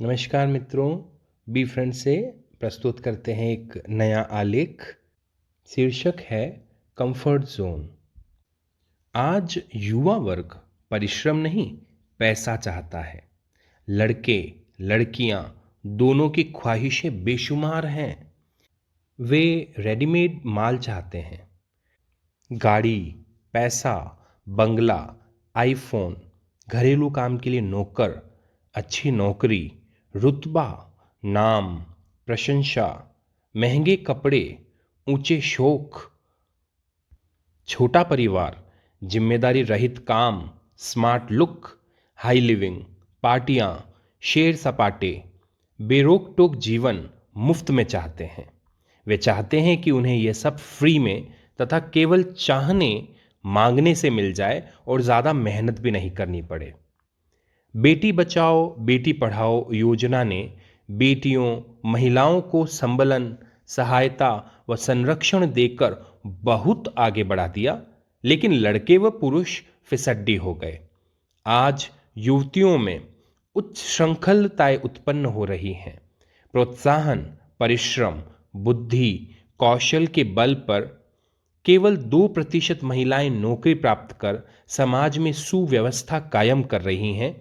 नमस्कार मित्रों, be friend से प्रस्तुत करते हैं एक नया आलेख। शीर्षक है कंफर्ट जोन। आज युवा वर्ग परिश्रम नहीं, पैसा चाहता है। लड़के लड़कियां दोनों की ख्वाहिशें बेशुमार हैं। वे रेडीमेड माल चाहते हैं। गाड़ी, पैसा, बंगला, आईफोन, घरेलू काम के लिए नौकर, अच्छी नौकरी, रुतबा, नाम, प्रशंसा, महंगे कपड़े, ऊंचे शौक, छोटा परिवार, जिम्मेदारी रहित काम, स्मार्ट लुक, हाई लिविंग, पार्टियां, शेर सपाटे, बेरोक टोक जीवन मुफ्त में चाहते हैं। वे चाहते हैं कि उन्हें यह सब फ्री में तथा केवल चाहने मांगने से मिल जाए और ज़्यादा मेहनत भी नहीं करनी पड़े। बेटी बचाओ बेटी पढ़ाओ योजना ने बेटियों महिलाओं को संबलन, सहायता व संरक्षण देकर बहुत आगे बढ़ा दिया, लेकिन लड़के व पुरुष फिसड्डी हो गए। आज युवतियों में उच्च श्रृंखलताएं उत्पन्न हो रही हैं। प्रोत्साहन, परिश्रम, बुद्धि, कौशल के बल पर केवल 2% महिलाएं नौकरी प्राप्त कर समाज में सुव्यवस्था कायम कर रही हैं।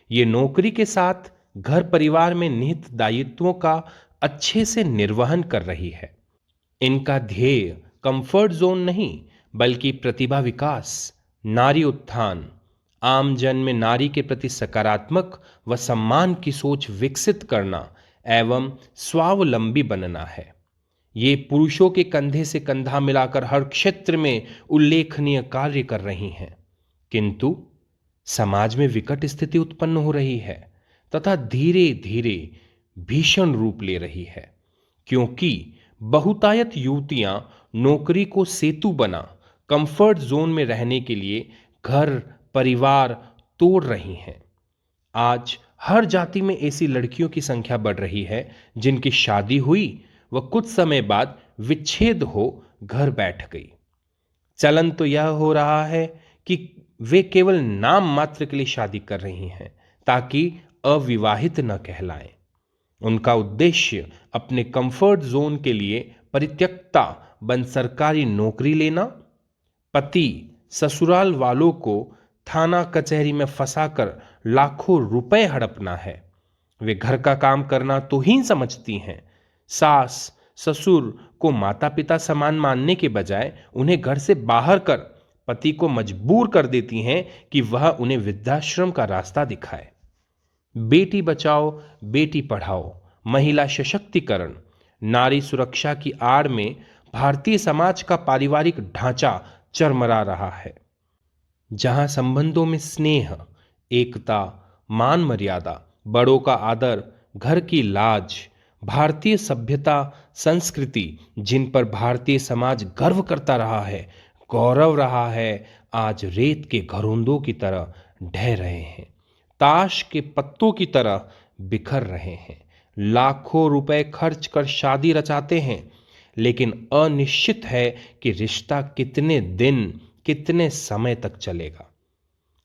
ये नौकरी के साथ घर परिवार में निहित दायित्वों का अच्छे से निर्वहन कर रही है। इनका ध्येय कंफर्ट जोन नहीं बल्कि प्रतिभा विकास, नारी उत्थान, आम जन में नारी के प्रति सकारात्मक व सम्मान की सोच विकसित करना एवं स्वावलंबी बनना है। ये पुरुषों के कंधे से कंधा मिलाकर हर क्षेत्र में उल्लेखनीय कार्य कर रही हैं, किंतु समाज में विकट स्थिति उत्पन्न हो रही है तथा धीरे धीरे भीषण रूप ले रही है, क्योंकि बहुतायत युवतियां नौकरी को सेतु बना कंफर्ट जोन में रहने के लिए घर परिवार तोड़ रही हैं। आज हर जाति में ऐसी लड़कियों की संख्या बढ़ रही है जिनकी शादी हुई व कुछ समय बाद विच्छेद हो घर बैठ गई। चलन तो यह हो रहा है कि वे केवल नाम मात्र के लिए शादी कर रही हैं ताकि अविवाहित न कहलाएं। उनका उद्देश्य अपने कंफर्ट जोन के लिए परित्यक्ता बन सरकारी नौकरी लेना, पति ससुराल वालों को थाना कचहरी में फंसाकर लाखों रुपए हड़पना है। वे घर का काम करना तो ही समझती हैं। सास ससुर को माता पिता समान मानने के बजाय उन्हें घर से बाहर कर पति को मजबूर कर देती हैं कि वह उन्हें वृद्धाश्रम का रास्ता दिखाए। बेटी बचाओ बेटी पढ़ाओ, महिला सशक्तिकरण, नारी सुरक्षा की आड़ में भारतीय समाज का पारिवारिक ढांचा चरमरा रहा है। जहां संबंधों में स्नेह, एकता, मान मर्यादा, बड़ों का आदर, घर की लाज, भारतीय सभ्यता संस्कृति जिन पर भारतीय समाज गर्व करता रहा है, गौरव रहा है, आज रेत के घरोंदों की तरह ढह रहे हैं, ताश के पत्तों की तरह बिखर रहे हैं। लाखों रुपए खर्च कर शादी रचाते हैं, लेकिन अनिश्चित है कि रिश्ता कितने दिन कितने समय तक चलेगा।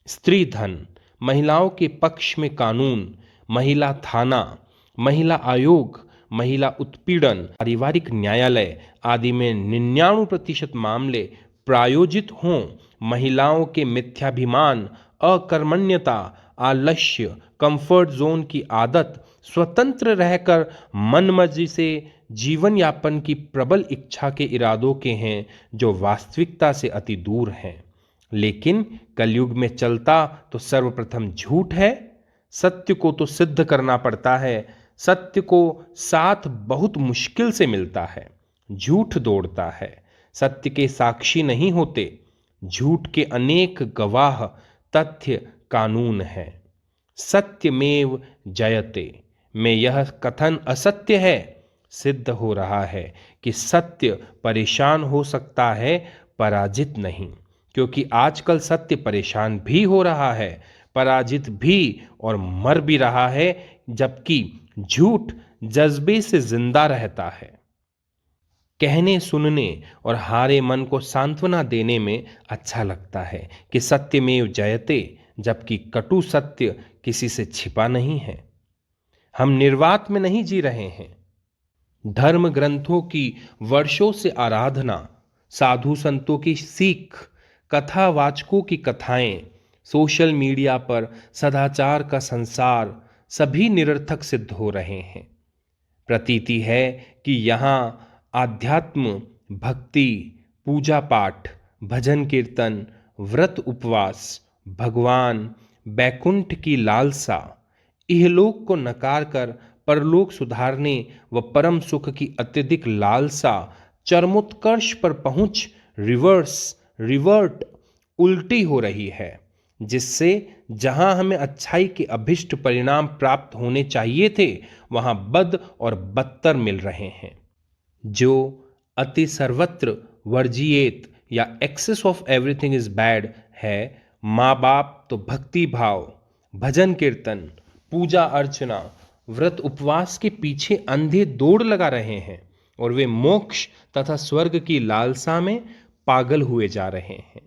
स्त्री धन, महिलाओं के पक्ष में कानून, महिला थाना, महिला आयोग, महिला उत्पीड़न, पारिवारिक न्यायालय आदि में 99% मामले प्रायोजित हों। महिलाओं के मिथ्याभिमान, अकर्मण्यता, आलस्य, कंफर्ट जोन की आदत, स्वतंत्र रहकर मनमर्जी से जीवन यापन की प्रबल इच्छा के इरादों के हैं जो वास्तविकता से अति दूर हैं। लेकिन कलयुग में चलता तो सर्वप्रथम झूठ है। सत्य को तो सिद्ध करना पड़ता है। सत्य को साथ बहुत मुश्किल से मिलता है। झूठ दौड़ता है। सत्य के साक्षी नहीं होते। झूठ के अनेक गवाह, तथ्य कानून है। सत्यमेव जयते में यह कथन असत्य है। सिद्ध हो रहा है कि सत्य परेशान हो सकता है, पराजित नहीं, क्योंकि आजकल सत्य परेशान भी हो रहा है, पराजित भी और मर भी रहा है, जबकि झूठ जज्बे से जिंदा रहता है। कहने सुनने और हारे मन को सांत्वना देने में अच्छा लगता है कि सत्यमेव जयते, जबकि कटु सत्य किसी से छिपा नहीं है। हम निर्वात में नहीं जी रहे हैं। धर्म ग्रंथों की वर्षों से आराधना, साधु संतों की सीख, कथावाचकों की कथाएं, सोशल मीडिया पर सदाचार का संसार, सभी निरर्थक सिद्ध हो रहे हैं। प्रतीति है कि यहाँ आध्यात्म, भक्ति, पूजा पाठ, भजन कीर्तन, व्रत उपवास, भगवान, बैकुंठ की लालसा, इहलोक को नकार कर परलोक सुधारने व परम सुख की अत्यधिक लालसा चरमोत्कर्ष पर पहुंच रिवर्ट उल्टी हो रही है, जिससे जहां हमें अच्छाई के अभिष्ट परिणाम प्राप्त होने चाहिए थे वहां बद और बदतर मिल रहे हैं। जो अति सर्वत्र वर्जिएत या excess of everything is bad है, माँ बाप तो भक्ति भाव, भजन कीर्तन, पूजा अर्चना, व्रत उपवास के पीछे अंधे दौड़ लगा रहे हैं और वे मोक्ष तथा स्वर्ग की लालसा में पागल हुए जा रहे हैं।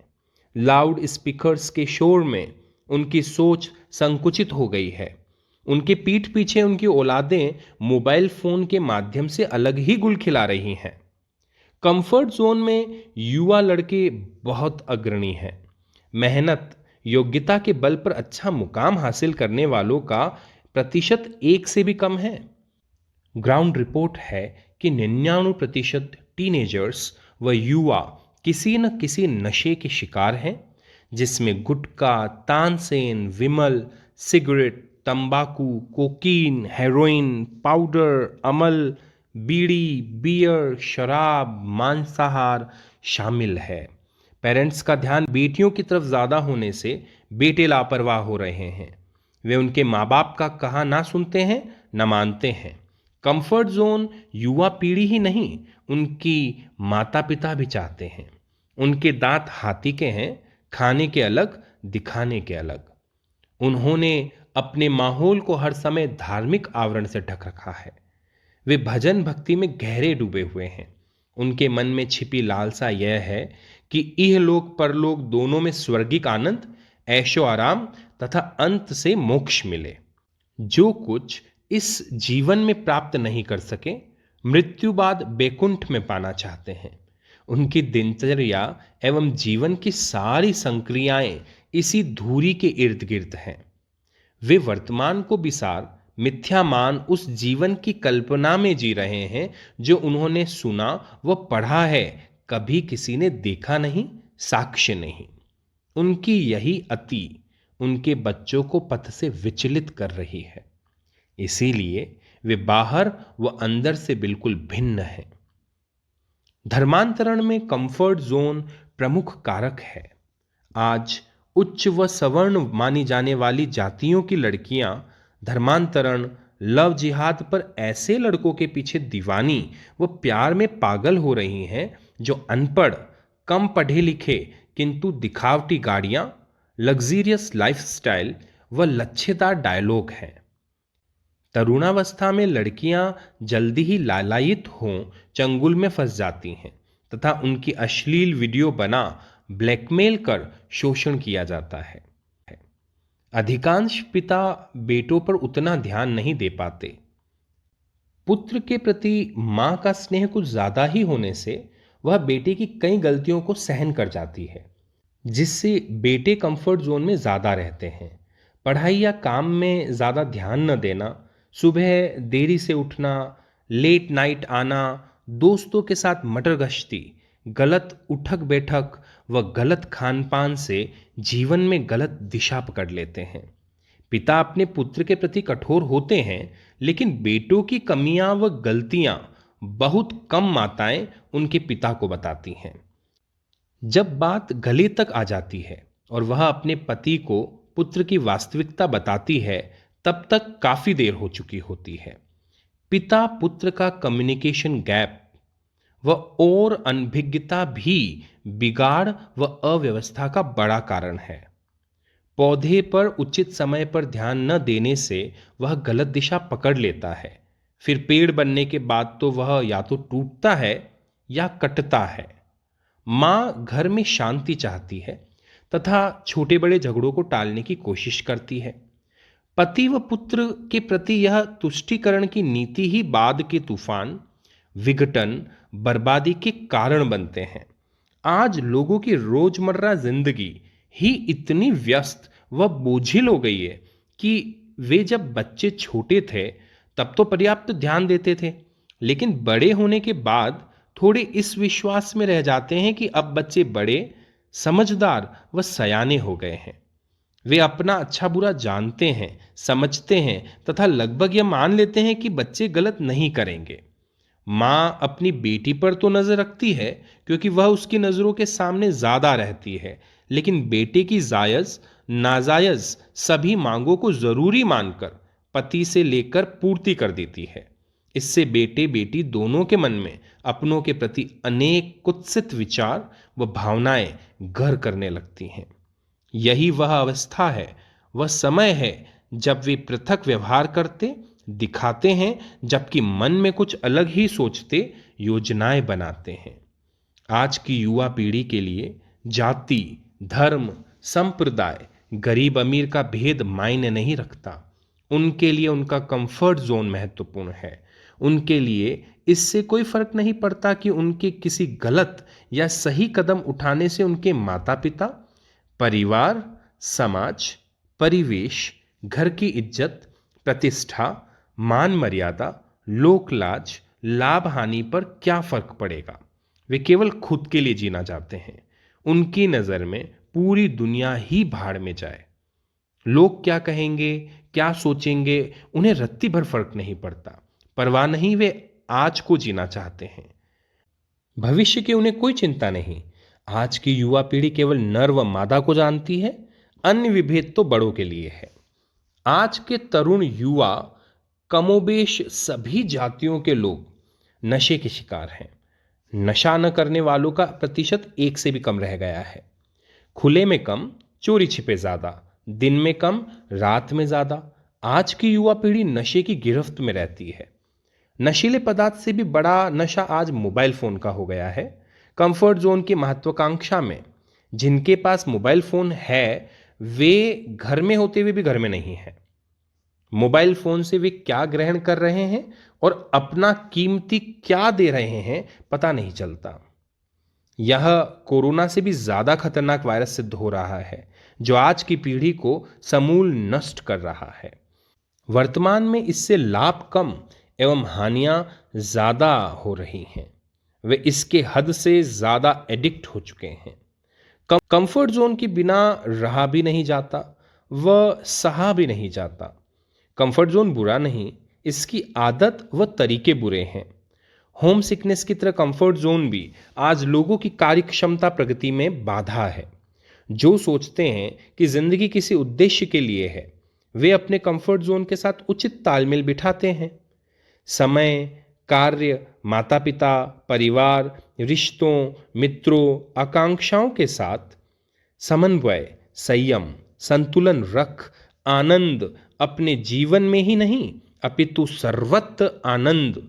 लाउड स्पीकर्स के शोर में उनकी सोच संकुचित हो गई है। उनके पीठ पीछे उनकी औलादें मोबाइल फोन के माध्यम से अलग ही गुल खिला रही हैं। कंफर्ट जोन में युवा लड़के बहुत अग्रणी हैं। मेहनत, योग्यता के बल पर अच्छा मुकाम हासिल करने वालों का प्रतिशत 1 से भी कम है। ग्राउंड रिपोर्ट है कि 99% टीनेजर्स व युवा किसी न किसी नशे के शिकार हैं, जिसमें गुटखा, तानसेन, विमल, सिगरेट, तंबाकू, कोकीन, हेरोइन, पाउडर, अमल, बीड़ी, बियर, शराब, मांसाहार शामिल है। पेरेंट्स का ध्यान बेटियों की तरफ ज्यादा होने से बेटे लापरवाह हो रहे हैं। वे उनके माँ बाप का कहा ना सुनते हैं, न मानते हैं। कंफर्ट जोन युवा पीढ़ी ही नहीं, उनकी माता पिता भी चाहते हैं। उनके दांत हाथी के हैं, खाने के अलग, दिखाने के अलग। उन्होंने अपने माहौल को हर समय धार्मिक आवरण से ढक रखा है। वे भजन भक्ति में गहरे डूबे हुए हैं। उनके मन में छिपी लालसा यह है कि इहलोक परलोक दोनों में स्वर्गिक आनंद, ऐशो आराम तथा अंत से मोक्ष मिले। जो कुछ इस जीवन में प्राप्त नहीं कर सके, मृत्यु बाद बैकुंठ में पाना चाहते हैं। उनकी दिनचर्या एवं जीवन की सारी संक्रियाएं इसी धुरी के इर्द गिर्द हैं। वे वर्तमान को बिसार मिथ्या मान उस जीवन की कल्पना में जी रहे हैं जो उन्होंने सुना व पढ़ा है, कभी किसी ने देखा नहीं, साक्ष्य नहीं। उनकी यही अति उनके बच्चों को पथ से विचलित कर रही है। इसीलिए वे बाहर व अंदर से बिल्कुल भिन्न हैं। धर्मांतरण में कंफर्ट जोन प्रमुख कारक है। आज उच्च व सवर्ण मानी जाने वाली जातियों की लड़कियां धर्मांतरण, लव जिहाद पर ऐसे लड़कों के पीछे दीवानी व प्यार में पागल हो रही हैं जो अनपढ़, कम पढ़े लिखे किंतु दिखावटी गाड़ियां, लग्जीरियस लाइफस्टाइल व लच्छेदार डायलॉग हैं। तरुणावस्था में लड़कियां जल्दी ही लालायित हों चंगुल में फंस जाती हैं तथा उनकी अश्लील वीडियो बना ब्लैकमेल कर शोषण किया जाता है। अधिकांश पिता बेटों पर उतना ध्यान नहीं दे पाते। पुत्र के प्रति मां का स्नेह कुछ ज्यादा ही होने से वह बेटे की कई गलतियों को सहन कर जाती है, जिससे बेटे कंफर्ट जोन में ज्यादा रहते हैं। पढ़ाई या काम में ज्यादा ध्यान न देना, सुबह देरी से उठना, लेट नाइट आना, दोस्तों के साथ मटर गश्ती, गलत उठक बैठक व गलत खान पान से जीवन में गलत दिशा पकड़ लेते हैं। पिता अपने पुत्र के प्रति कठोर होते हैं, लेकिन बेटों की कमियां व गलतियां बहुत कम माताएं उनके पिता को बताती हैं। जब बात गले तक आ जाती है और वह अपने पति को पुत्र की वास्तविकता बताती है, तब तक काफी देर हो चुकी होती है। पिता पुत्र का कम्युनिकेशन गैप व और अनभिज्ञता भी बिगाड़ व अव्यवस्था का बड़ा कारण है। पौधे पर उचित समय पर ध्यान न देने से वह गलत दिशा पकड़ लेता है। फिर पेड़ बनने के बाद तो वह या तो टूटता है या कटता है। मां घर में शांति चाहती है तथा छोटे बड़े झगड़ों को टालने की कोशिश करती है, पति व पुत्र के प्रति यह तुष्टीकरण की नीति ही बाद के तूफान, विघटन, बर्बादी के कारण बनते हैं। आज लोगों की रोजमर्रा जिंदगी ही इतनी व्यस्त व बोझिल हो गई है कि वे जब बच्चे छोटे थे तब तो पर्याप्त ध्यान देते थे, लेकिन बड़े होने के बाद थोड़े इस विश्वास में रह जाते हैं कि अब बच्चे बड़े, समझदार व सयाने हो गए हैं। वे अपना अच्छा बुरा जानते हैं, समझते हैं तथा लगभग यह मान लेते हैं कि बच्चे गलत नहीं करेंगे। माँ अपनी बेटी पर तो नजर रखती है क्योंकि वह उसकी नजरों के सामने ज्यादा रहती है, लेकिन बेटे की जायज नाजायज सभी मांगों को जरूरी मानकर पति से लेकर पूर्ति कर देती है। इससे बेटे बेटी दोनों के मन में अपनों के प्रति अनेक कुत्सित विचार व भावनाएं घर करने लगती हैं। यही वह अवस्था है, वह समय है जब वे पृथक व्यवहार करते दिखाते हैं, जबकि मन में कुछ अलग ही सोचते योजनाएं बनाते हैं। आज की युवा पीढ़ी के लिए जाति, धर्म, संप्रदाय, गरीब अमीर का भेद मायने नहीं रखता। उनके लिए उनका कंफर्ट जोन महत्वपूर्ण है। उनके लिए इससे कोई फर्क नहीं पड़ता कि उनके किसी गलत या सही कदम उठाने से उनके माता पिता, परिवार, समाज, परिवेश, घर की इज्जत, प्रतिष्ठा, मान मर्यादा, लोक लाज, लाभ हानि पर क्या फर्क पड़ेगा। वे केवल खुद के लिए जीना चाहते हैं। उनकी नजर में पूरी दुनिया ही भाड़ में जाए। लोग क्या कहेंगे, क्या सोचेंगे, उन्हें रत्ती भर फर्क नहीं पड़ता। परवाह नहीं, वे आज को जीना चाहते हैं। भविष्य की उन्हें कोई चिंता नहीं। आज की युवा पीढ़ी केवल नर व मादा को जानती है, अन्य विभेद तो बड़ों के लिए है। आज के तरुण युवा कमोबेश सभी जातियों के लोग नशे के शिकार हैं। नशा न करने वालों का प्रतिशत 1 से भी कम रह गया है। खुले में कम, चोरी छिपे ज्यादा, दिन में कम, रात में ज्यादा। आज की युवा पीढ़ी नशे की गिरफ्त में रहती है। नशीले पदार्थ से भी बड़ा नशा आज मोबाइल फोन का हो गया है। कंफर्ट जोन की महत्वाकांक्षा में जिनके पास मोबाइल फोन है वे घर में होते हुए भी घर में नहीं है। मोबाइल फोन से वे क्या ग्रहण कर रहे हैं और अपना कीमती क्या दे रहे हैं पता नहीं चलता। यह कोरोना से भी ज्यादा खतरनाक वायरस सिद्ध हो रहा है जो आज की पीढ़ी को समूल नष्ट कर रहा है। वर्तमान में इससे लाभ कम एवं हानियां ज्यादा हो रही हैं। वे इसके हद से ज्यादा एडिक्ट हो चुके हैं। कंफर्ट जोन के बिना रहा भी नहीं जाता व सहा भी नहीं जाता। कंफर्ट जोन बुरा नहीं, इसकी आदत व तरीके बुरे हैं। होम सिकनेस की तरह कंफर्ट जोन भी आज लोगों की कार्यक्षमता प्रगति में बाधा है। जो सोचते हैं कि जिंदगी किसी उद्देश्य के लिए है वे अपने कंफर्ट जोन के साथ उचित तालमेल बिठाते हैं। समय, कार्य, माता पिता, परिवार, रिश्तों, मित्रों, आकांक्षाओं के साथ समन्वय, संयम, संतुलन रख आनंद अपने जीवन में ही नहीं अपितु सर्वत्र आनंद,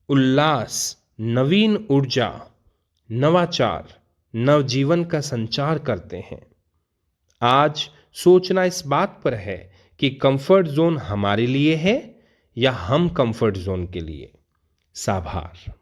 उल्लास, नवीन ऊर्जा, नवाचार, नवजीवन का संचार करते हैं। आज सोचना इस बात पर है कि कंफर्ट जोन हमारे लिए है या हम कंफर्ट जोन के लिए। साभार।